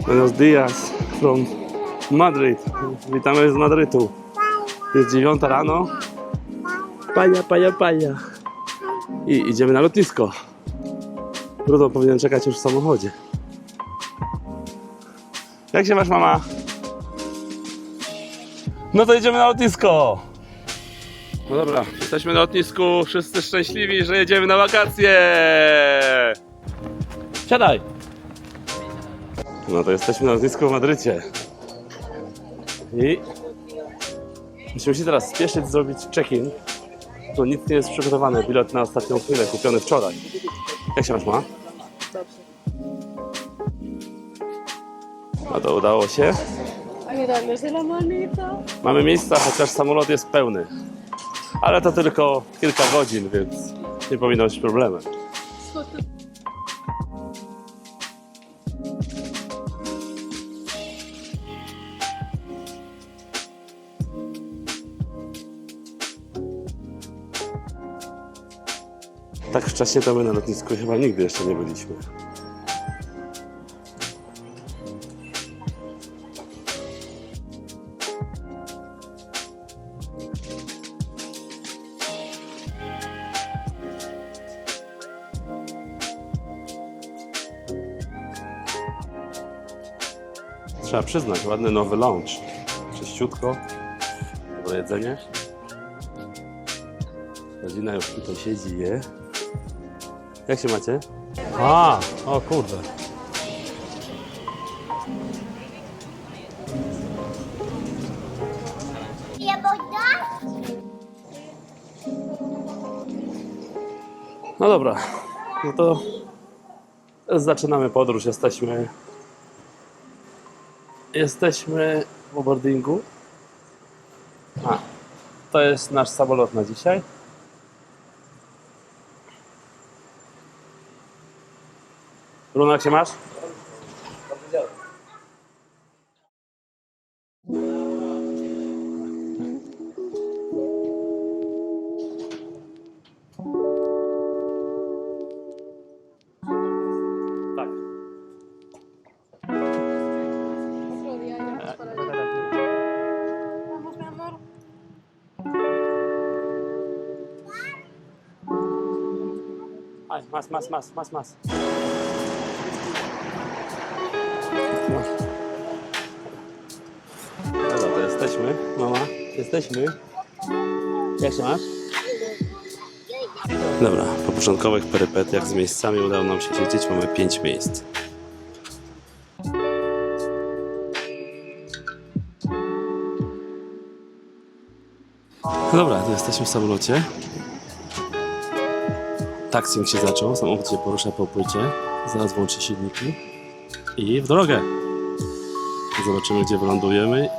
Buenos dias from Madrid. Witamy z Madrytu. Jest 9 rano. Paja. I idziemy na lotnisko. Bruno powinien czekać już w samochodzie. Jak się masz, mama? No to idziemy na lotnisko. No dobra, jesteśmy na lotnisku. Wszyscy szczęśliwi, że jedziemy na wakacje. Siadaj. No to jesteśmy na lotnisku w Madrycie. I musimy się teraz spieszyć, zrobić check-in. Tu nic nie jest przygotowane. Bilet na ostatnią chwilę, kupiony wczoraj. Jak się masz, ma? Dobrze. No to udało się. Ayudándose la manita. Mamy miejsca, chociaż samolot jest pełny. Ale to tylko kilka godzin, więc nie powinno być problemem. Tak wcześnie to my na lotnisku chyba nigdy jeszcze nie byliśmy. Trzeba przyznać, ładny nowy lounge. Czyściutko, dobre jedzenie. Rodzina już tutaj siedzi i je. Jak się macie? O kurde. No dobra, no to zaczynamy podróż. Jesteśmy w boardingu. To jest nasz samolot na dzisiaj. Bruno, jak się masz? Tak. Otro día ya para allá. Vamos, mi amor. Aj, mas. Dobra, to jesteśmy. Mama, jesteśmy. Jak się masz? Dobra, po początkowych perypetiach z miejscami udało nam się siedzieć. Mamy 5 miejsc. Dobra, to jesteśmy w samolocie. Taksing się zaczął, samochód się porusza po płycie. Zaraz włączy silniki. I w drogę. Zobaczymy, gdzie wylądujemy.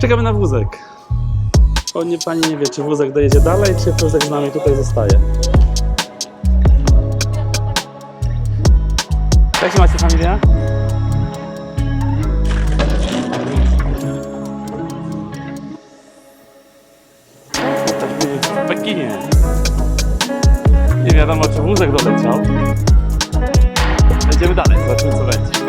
Czekamy na wózek. Pani nie wie, czy wózek dojedzie dalej, czy wózek z nami tutaj zostaje. Jak się macie, familia? Jesteśmy w Pekinie. Nie wiadomo, czy wózek doleciał. Będziemy dalej, zobaczymy, co będzie.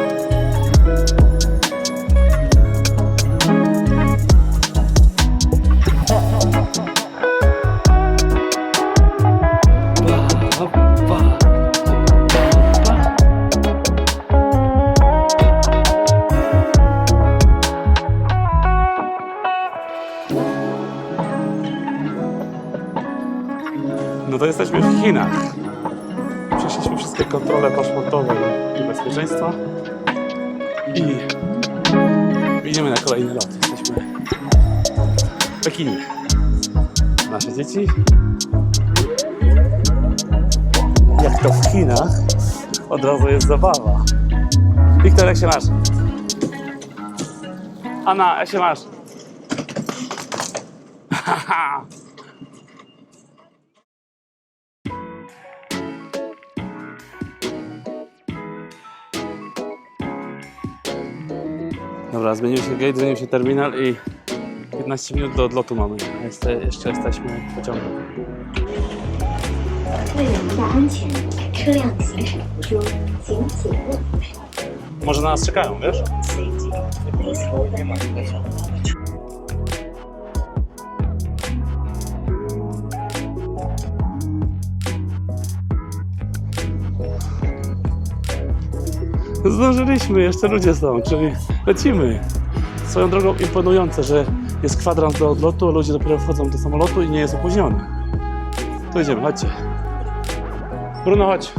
No to jesteśmy w Chinach. Przeszliśmy wszystkie kontrole paszportowe i bezpieczeństwa i idziemy na kolejny lot. Jesteśmy w Pekinie. Nasze dzieci. Jak to w Chinach, od razu jest zabawa. Wiktor, jak się masz? Anna, jak się masz? Dobra, zmienił się gate, zmienił się terminal i 15 minut do odlotu mamy. Jeszcze jesteśmy w pociągu. 为了您的安全，车辆行驶途中，请紧握扶手。 Może na nas czekają, wiesz? Safety. Please hold the microphone. Zdążyliśmy, jeszcze ludzie są, czyli lecimy. Swoją drogą imponujące, że jest kwadrans do odlotu, a ludzie dopiero wchodzą do samolotu i nie jest opóźniony. To idziemy, chodźcie. Bruno, chodź.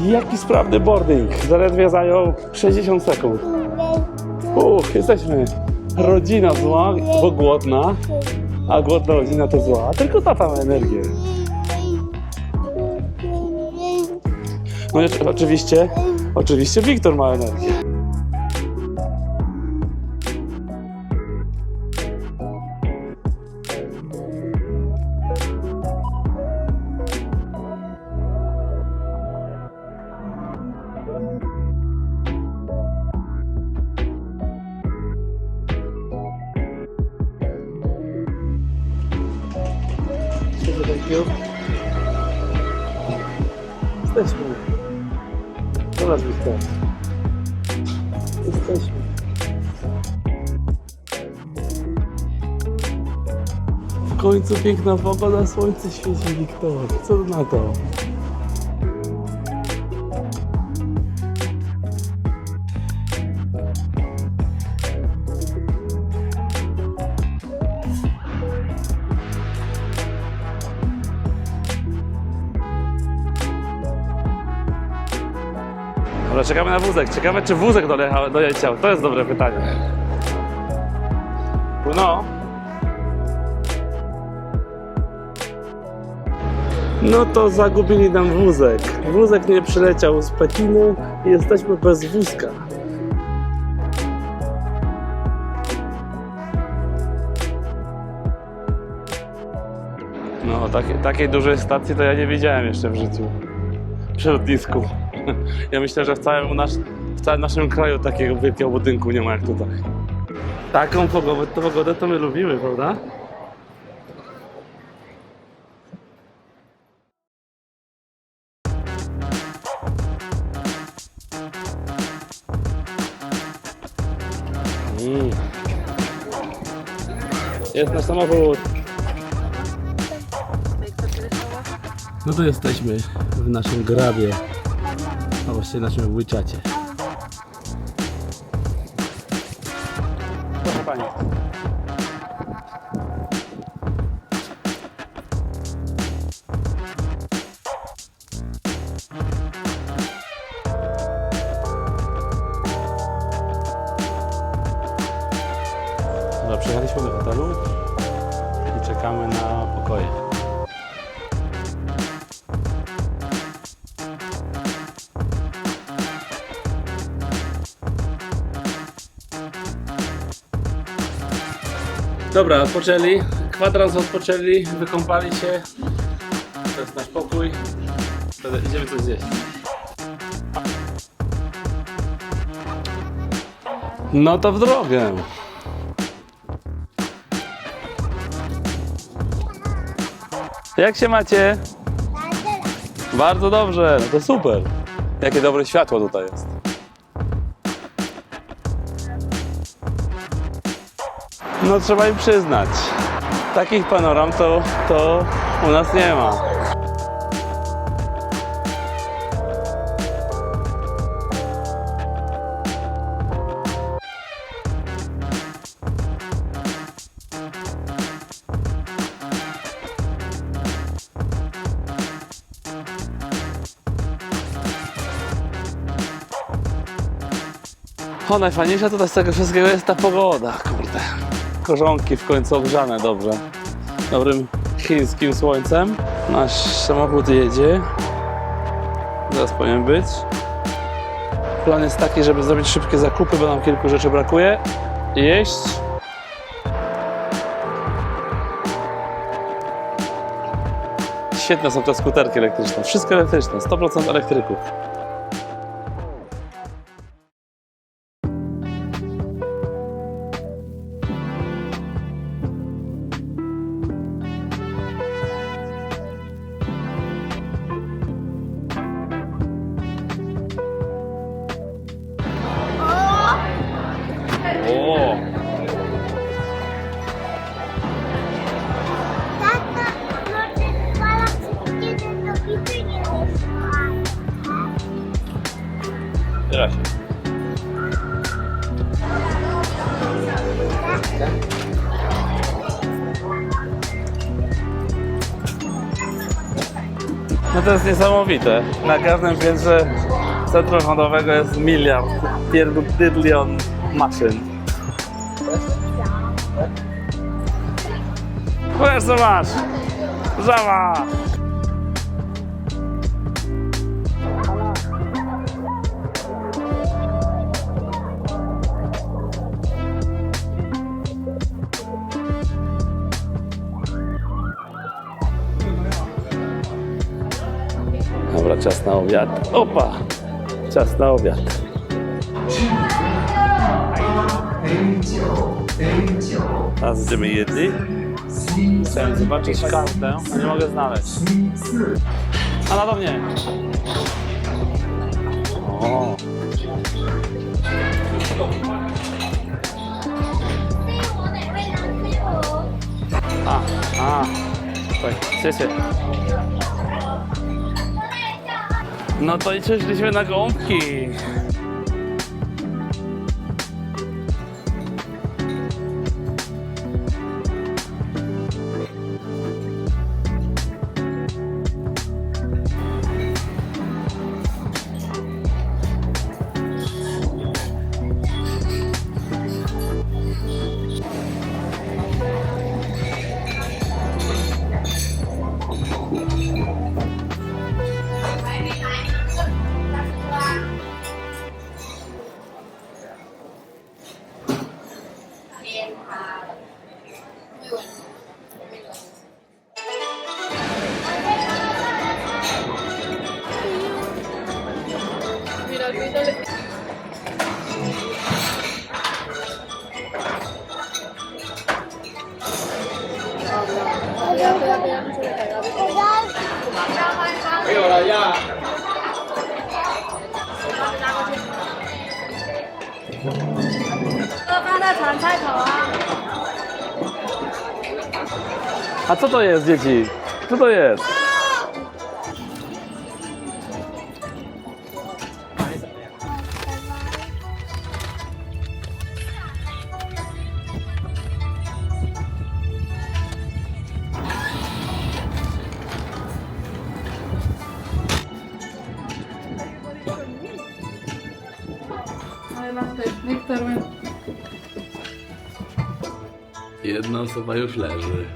Jaki sprawny boarding. Zaledwie zajął 60 sekund. Jesteśmy. Rodzina zła, bo głodna, a głodna rodzina to zła. A tylko tata ma energię. No i oczywiście Wiktor ma energię. Jesteśmy. Zobacz, Wiktor. Jesteśmy. W końcu piękna pogoda, słońce świeci, Wiktor. Co na to? Dobra, czekamy na wózek. Ciekawe, czy wózek doleciał. To jest dobre pytanie. No. No to zagubili nam wózek. Wózek nie przyleciał z Pekinu i jesteśmy bez wózka. No, takiej dużej stacji to ja nie widziałem jeszcze w życiu. Przy lotnisku. Ja myślę, że w całym naszym kraju takiego wielkiego budynku nie ma jak tutaj. Taką pogodę to my lubimy, prawda? Jest nasz samochód. No to jesteśmy w naszym grabie, a właściwie naszym WeChacie. Proszę Pani. Dobra, przyjechaliśmy do hotelu i czekamy na pokoje. Dobra, odpoczęli. Kwadrans odpoczęli, wykąpali się. To jest nasz pokój. Wtedy idziemy coś zjeść. No to w drogę. Jak się macie? Bardzo dobrze, no to super. Jakie dobre światło tutaj jest. No trzeba im przyznać. Takich panoram to u nas nie ma. O, najfajniejsza tutaj z tego wszystkiego jest ta pogoda, kurde. Korzonki w końcu ogrzane dobrze. Dobrym chińskim słońcem. Nasz samochód jedzie. Zaraz powinien być. Plan jest taki, żeby zrobić szybkie zakupy, bo nam kilku rzeczy brakuje. I jeść. Świetne są te skuterki elektryczne. Wszystko elektryczne, 100% elektryków. O! Tata, może dwa jeden do pizzy nie wyszła. Teraz się. No to jest niesamowite. Na każdym piętrze centrum handlowego jest miliard, pierdylion maszyn. Pokaż co masz! Żaba! Dobra, czas na obiad. Opa! Czas na obiad. Teraz będziemy jedli. Chciałem zobaczyć kartę, a nie mogę znaleźć. A na to mnie. O. Tak, cieszę. No to i przeszliśmy na gąbki. Mira, olvídale. Ya no se le cagaba. 放在传菜头啊。 A co to jest, dzieci? Co to jest? Adelante, Víctor, ven. Jedna osoba już leży.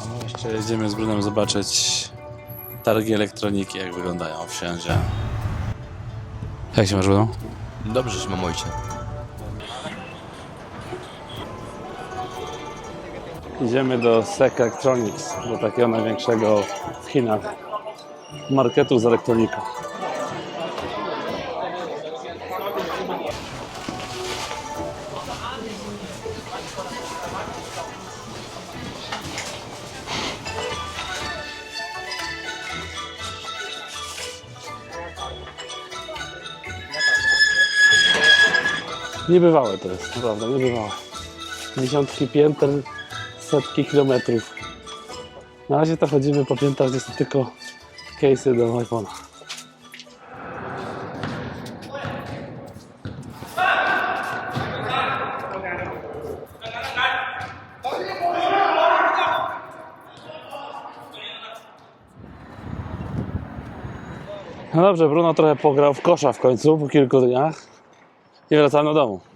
No, jeszcze jedziemy z Brunem zobaczyć targi elektroniki, jak wyglądają w Siędzie. Jak się masz, Bruno? Dobrze, że mam ojca. Idziemy do SEC Electronics, do takiego największego w Chinach marketu z elektroniką. Niebywałe to jest, naprawdę niebywałe. Dziesiątki pięter, setki kilometrów. Na razie to chodzimy po piętach, gdzie są tylko case'y do iPhone'a. No dobrze, Bruno trochę pograł w kosza w końcu po kilku dniach i wracamy do domu.